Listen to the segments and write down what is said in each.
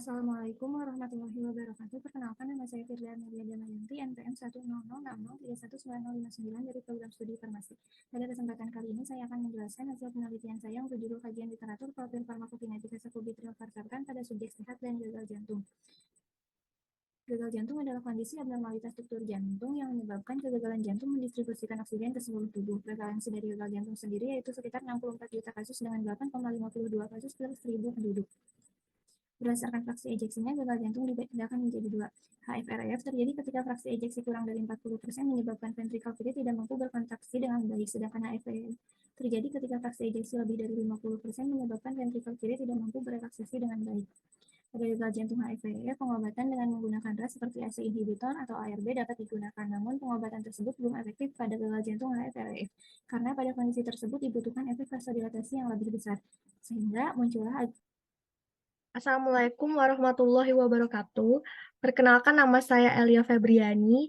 Assalamualaikum warahmatullahi wabarakatuh. Perkenalkan, nama saya Firda Amelia Damayanti, NPM 10060319059 dari program studi farmasi. Pada kesempatan kali ini, saya akan menjelaskan hasil penelitian saya yang berjudul Kajian Literatur Profil Farmakokinetika Sakubitril/Valsartan pada subjek sehat dan gagal jantung. Gagal jantung adalah kondisi abnormalitas struktur jantung yang menyebabkan kegagalan jantung mendistribusikan oksigen ke seluruh tubuh. Prevalensi dari gagal jantung sendiri yaitu sekitar 64 juta kasus dengan 8,52 kasus per 1000 penduduk. Berdasarkan fraksi ejeksinya, gagal jantung dibedakan menjadi dua. HFrEF terjadi ketika fraksi ejeksi kurang dari 40% menyebabkan ventricle kiri tidak mampu berkontraksi dengan baik, sedangkan HFrEF terjadi ketika fraksi ejeksi lebih dari 50% menyebabkan ventricle kiri tidak mampu berelaksasi dengan baik. Pada gagal jantung HFrEF, pengobatan dengan menggunakan RAS seperti ACE inhibitor atau ARB dapat digunakan, namun pengobatan tersebut belum efektif pada gagal jantung HFrEF, karena pada kondisi tersebut dibutuhkan efek vasodilatasi yang lebih besar, sehingga muncullah. Assalamualaikum warahmatullahi wabarakatuh. Perkenalkan, nama saya Elia Febriani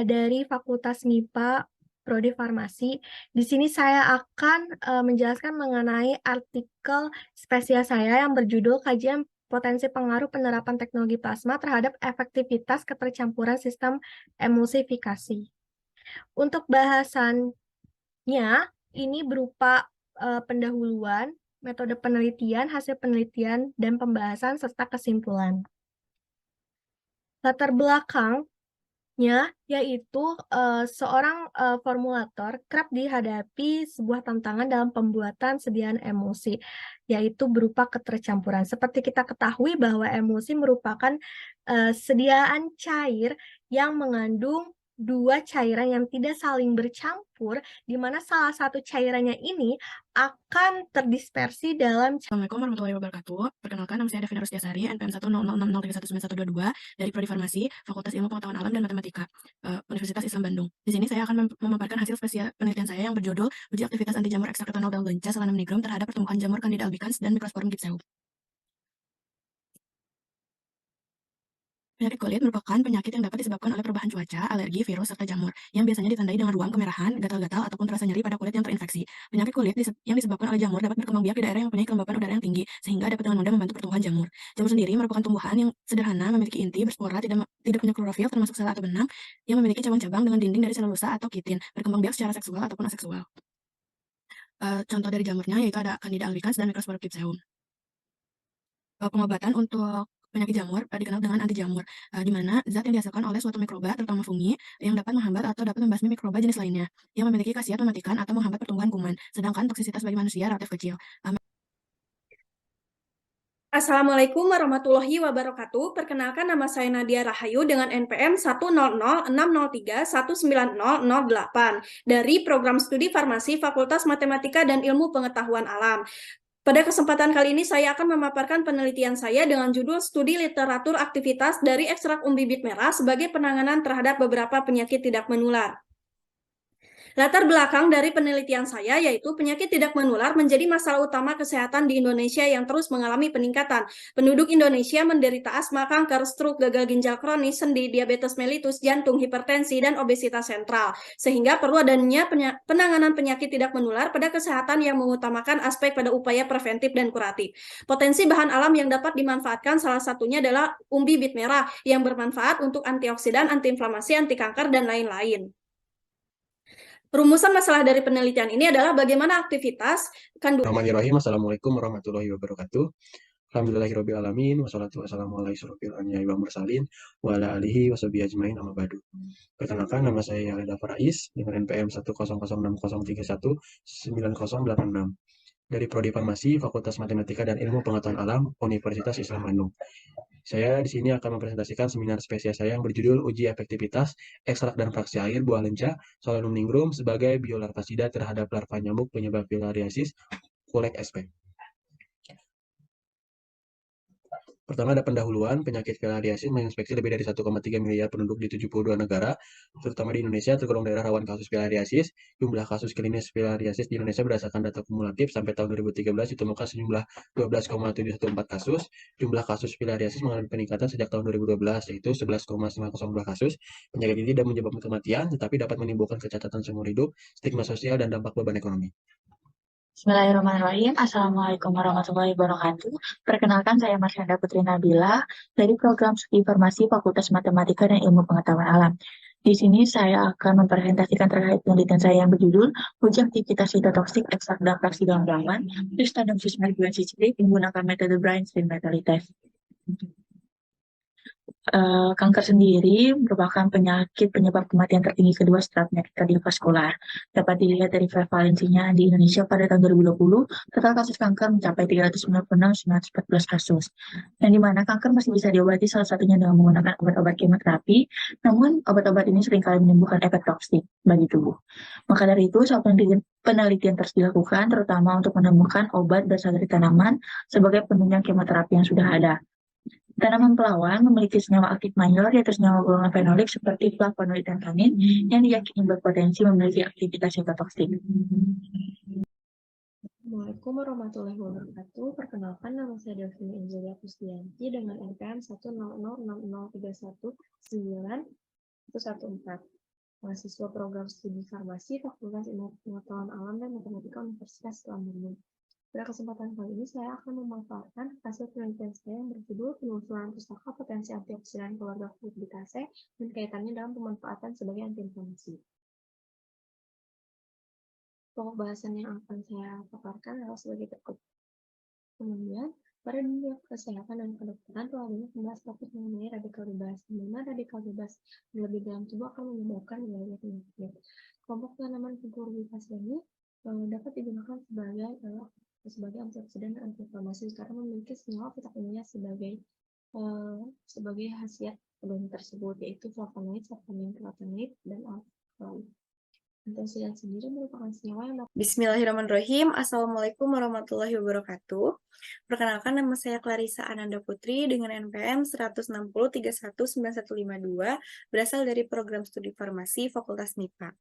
dari Fakultas MIPA Prodi Farmasi. Di sini saya akan menjelaskan mengenai artikel spesial saya yang berjudul Kajian Potensi Pengaruh Penerapan Teknologi Plasma Terhadap Efektivitas Ketercampuran Sistem Emulsifikasi. Untuk bahasannya, ini berupa pendahuluan, metode penelitian, hasil penelitian, dan pembahasan, serta kesimpulan. Latar belakangnya yaitu seorang formulator kerap dihadapi sebuah tantangan dalam pembuatan sediaan emulsi, yaitu berupa ketercampuran. Seperti kita ketahui bahwa emulsi merupakan sediaan cair yang mengandung dua cairan yang tidak saling bercampur, di mana salah satu cairannya ini akan terdispersi dalam. Assalamualaikum warahmatullahi wabarakatuh. Perkenalkan, nama saya Devina Rusdiasari, NPM 10060319122 dari Prodi Farmasi, Fakultas Ilmu Pengetahuan Alam dan Matematika, Universitas Islam Bandung. Di sini saya akan memaparkan hasil spesial penelitian saya yang berjudul Uji Aktivitas Anti Jamur Ekstrak Etanol Dalgona Selana mg terhadap pertumbuhan jamur Candida albicans dan Microsporum gypseum. Penyakit kulit merupakan penyakit yang dapat disebabkan oleh perubahan cuaca, alergi, virus, serta jamur, yang biasanya ditandai dengan ruam, kemerahan, gatal-gatal, ataupun terasa nyeri pada kulit yang terinfeksi. Penyakit kulit yang disebabkan oleh jamur dapat berkembang biak di daerah yang mempunyai kelembapan udara yang tinggi, sehingga dapat dengan mudah membantu pertumbuhan jamur. Jamur sendiri merupakan tumbuhan yang sederhana, memiliki inti, berspora, tidak punya klorofil, termasuk sel atau benang, yang memiliki cabang-cabang dengan dinding dari selulosa atau kitin, berkembang biak secara seksual ataupun aseksual. Contoh dari jamurnya yaitu ada Candida albicans dan Microsporum gypseum. Pengobatan untuk penyakit jamur dikenal dengan anti jamur, di mana zat yang dihasilkan oleh suatu mikroba, terutama fungi, yang dapat menghambat atau dapat membasmi mikroba jenis lainnya, yang memiliki khasiat mematikan atau menghambat pertumbuhan kuman, sedangkan toksisitas bagi manusia relatif kecil. Assalamualaikum warahmatullahi wabarakatuh. Perkenalkan, nama saya Nadia Rahayu dengan NPM 10060319008 dari Program Studi Farmasi Fakultas Matematika dan Ilmu Pengetahuan Alam. Pada kesempatan kali ini saya akan memaparkan penelitian saya dengan judul Studi Literatur Aktivitas dari Ekstrak Bibit Merah sebagai penanganan terhadap beberapa penyakit tidak menular. Latar belakang dari penelitian saya yaitu penyakit tidak menular menjadi masalah utama kesehatan di Indonesia yang terus mengalami peningkatan. Penduduk Indonesia menderita asma, kanker, stroke, gagal ginjal kronis, sendi, diabetes mellitus, jantung, hipertensi, dan obesitas sentral. Sehingga perlu adanya penanganan penyakit tidak menular pada kesehatan yang mengutamakan aspek pada upaya preventif dan kuratif. Potensi bahan alam yang dapat dimanfaatkan salah satunya adalah umbi bit merah yang bermanfaat untuk antioksidan, antiinflamasi, anti kanker, dan lain-lain. Rumusan masalah dari penelitian ini adalah bagaimana aktivitas kandungan. Bismillahirrahmanirrahim. Assalamualaikum warahmatullahi wabarakatuh. Alhamdulillahirabbil alamin wassalatu wassalamu ala asyrofil anbiya'i wal mursalin wa ala alihi washabihi ajmain amma ba'du. Perkenalkan, nama saya Yalida Farais dengan NPM 10060319086 dari Prodi Farmasi Fakultas Matematika dan Ilmu Pengetahuan Alam Universitas Islam Bandung. Saya di sini akan mempresentasikan seminar spesial saya yang berjudul Uji Efektivitas Ekstrak dan Fraksi Air Buah Lenca Solanum nigrum sebagai biolarvasida terhadap larva nyamuk penyebab filariasis Kulek sp. Pertama ada pendahuluan. Penyakit filariasis menginfeksi lebih dari 1,3 miliar penduduk di 72 negara, terutama di Indonesia tergolong daerah rawan kasus filariasis. Jumlah kasus klinis filariasis di Indonesia berdasarkan data kumulatif sampai tahun 2013 ditemukan sejumlah 12,714 kasus. Jumlah kasus filariasis mengalami peningkatan sejak tahun 2012, yaitu 11,902 kasus. Penyakit ini tidak menyebabkan kematian, tetapi dapat menimbulkan kecacatan seumur hidup, stigma sosial, dan dampak beban ekonomi. Bismillahirrahmanirrahim. Assalamualaikum warahmatullahi wabarakatuh. Perkenalkan, saya Marsyanda Putri Nabila dari program Studi Farmasi Fakultas Matematika dan Ilmu Pengetahuan Alam. Di sini saya akan mempresentasikan terkait penelitian saya yang berjudul Uji Aktivitas Sitotoksik Ekstrak dan Fraksi dalam Gangguan Stadium Suspension Cicit menggunakan metode Brainstorm Mentality Test. Kanker sendiri merupakan penyakit penyebab kematian tertinggi kedua setelah penyakit kardiovaskular. Dapat dilihat dari prevalensinya di Indonesia pada tahun 2020, total kasus kanker mencapai 396.914 kasus. Dan di mana kanker masih bisa diobati salah satunya dengan menggunakan obat-obat kemoterapi, namun obat-obat ini seringkali menimbulkan efek toksik bagi tubuh. Maka dari itu, suatu penelitian terus dilakukan, terutama untuk menemukan obat berasal dari tanaman sebagai penunjang kemoterapi yang sudah ada. Tanaman pelawan memiliki senyawa aktif mayor, yaitu senyawa golongan fenolik seperti flavonoid dan tanin, yang diyakini berpotensi memiliki aktivitas sitotoksik. Assalamualaikum warahmatullahi wabarakatuh. Perkenalkan, nama saya Delvina Angelia Kusdianti dengan NPM 10060319114. Mahasiswa program studi farmasi Fakultas Ilmu Pengetahuan Alam dan Matematika Universitas Islam Bandung. Pada kesempatan kali ini, saya akan memaparkan hasil penelitian saya yang berjudul penelusuran pustaka potensi antioksidan keluarga Cucurbitaceae dan kaitannya dalam pemanfaatan sebagai antiinflamasi. Pokok bahasan yang akan saya paparkan adalah sebagai berikut. Kemudian, pada dunia kesehatan dan kedokteran telah banyak membahas topik mengenai radikal bebas, di mana radikal bebas lebih dalam tubuh akan menyebabkan berbagai penyakit. Kelompok tanaman Cucurbitaceae ini dapat digunakan sebagai antioksidan dan antiinflamasi karena memiliki senyawa vitaminnya sebagai khasiat bahan tersebut, yaitu flavonoid, saponin, carotenoid, dan alkaloid. Antioksidan sendiri merupakan senyawa yang Bismillahirrahmanirrahim. Assalamualaikum warahmatullahi wabarakatuh. Perkenalkan, nama saya Clarissa Ananda Putri dengan NPM 160319152, berasal dari program studi farmasi Fakultas MIPA.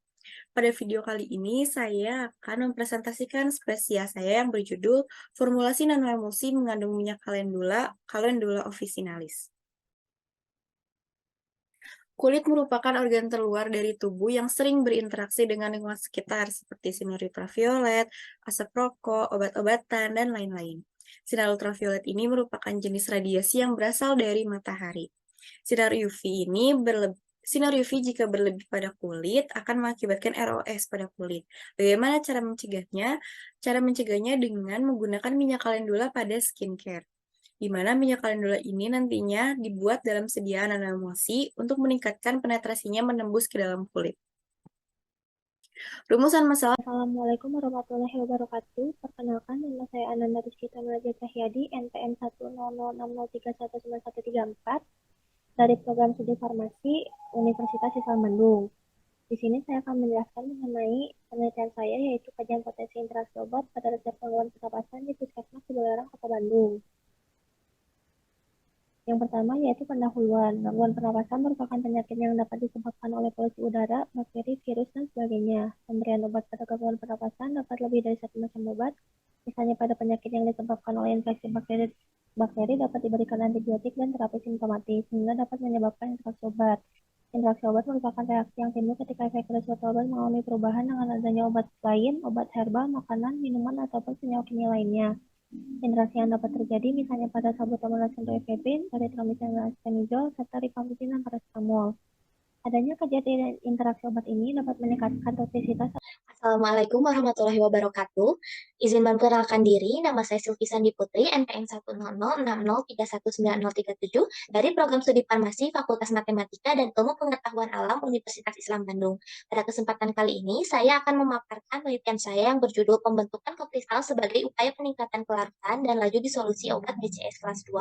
Pada video kali ini, saya akan mempresentasikan spesies saya yang berjudul Formulasi Nanoemulsi Mengandung Minyak Calendula officinalis. Kulit merupakan organ terluar dari tubuh yang sering berinteraksi dengan lingkungan sekitar seperti sinar ultraviolet, asap rokok, obat-obatan, dan lain-lain. Sinar ultraviolet ini merupakan jenis radiasi yang berasal dari matahari. Sinar UV jika berlebih pada kulit akan mengakibatkan ROS pada kulit. Bagaimana cara mencegahnya? Cara mencegahnya dengan menggunakan minyak kalendula pada skincare, di mana minyak kalendula ini nantinya dibuat dalam sediaan nanoemulsi untuk meningkatkan penetrasinya menembus ke dalam kulit. Rumusan masalah. Assalamualaikum warahmatullahi wabarakatuh. Perkenalkan, nama saya Ananda Rizky Tamaraja Cahyadi, NPM 10060619134 dari program studi farmasi Universitas Islam Bandung. Di sini saya akan menjelaskan mengenai penelitian saya, yaitu kajian potensi interaksi obat pada resep gangguan pernapasan di Puskesmas Cibalarang, Kota Bandung. Yang pertama yaitu pendahuluan. Gangguan pernapasan merupakan penyakit yang dapat disebabkan oleh polusi udara, bakteri, virus, dan sebagainya. Pemberian obat pada gangguan pernapasan dapat lebih dari satu macam obat. Misalnya pada penyakit yang disebabkan oleh infeksi bakteri dapat diberikan antibiotik dan terapi simptomatis, sehingga dapat menyebabkan interaksi obat. Interaksi obat merupakan reaksi yang timbul ketika efek dari suatu obat mengalami perubahan dengan adanya obat lain, obat herbal, makanan, minuman, ataupun senyawa kimia lainnya. Interaksi yang dapat terjadi misalnya pada salbutamol efedrin, erythromycin dan aspenzol, serta rifampicin dan paracetamol. Adanya kejadian interaksi obat ini dapat meningkatkan toksisitas. Assalamualaikum warahmatullahi wabarakatuh. Izin memperkenalkan diri, nama saya Silvi Sandi Putri, NPM 10060619037 dari program studi farmasi Fakultas Matematika dan Ilmu Pengetahuan Alam Universitas Islam Bandung. Pada kesempatan kali ini, saya akan memaparkan penelitian saya yang berjudul Pembentukan kokristal sebagai upaya peningkatan kelarutan dan laju disolusi obat BCS kelas 2.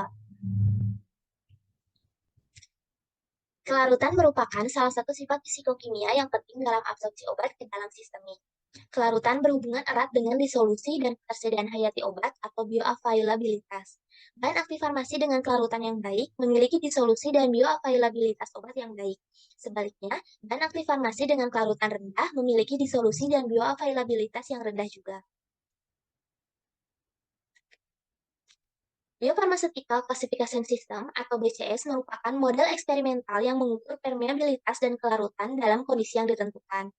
Kelarutan merupakan salah satu sifat psikokimia yang penting dalam absorpsi obat ke dalam sistemik. Kelarutan berhubungan erat dengan disolusi dan ketersediaan hayati obat atau bioavailabilitas. Bahan aktif farmasi dengan kelarutan yang baik memiliki disolusi dan bioavailabilitas obat yang baik. Sebaliknya, bahan aktif farmasi dengan kelarutan rendah memiliki disolusi dan bioavailabilitas yang rendah juga. Biopharmaceutical Classification System atau BCS merupakan model eksperimental yang mengukur permeabilitas dan kelarutan dalam kondisi yang ditentukan.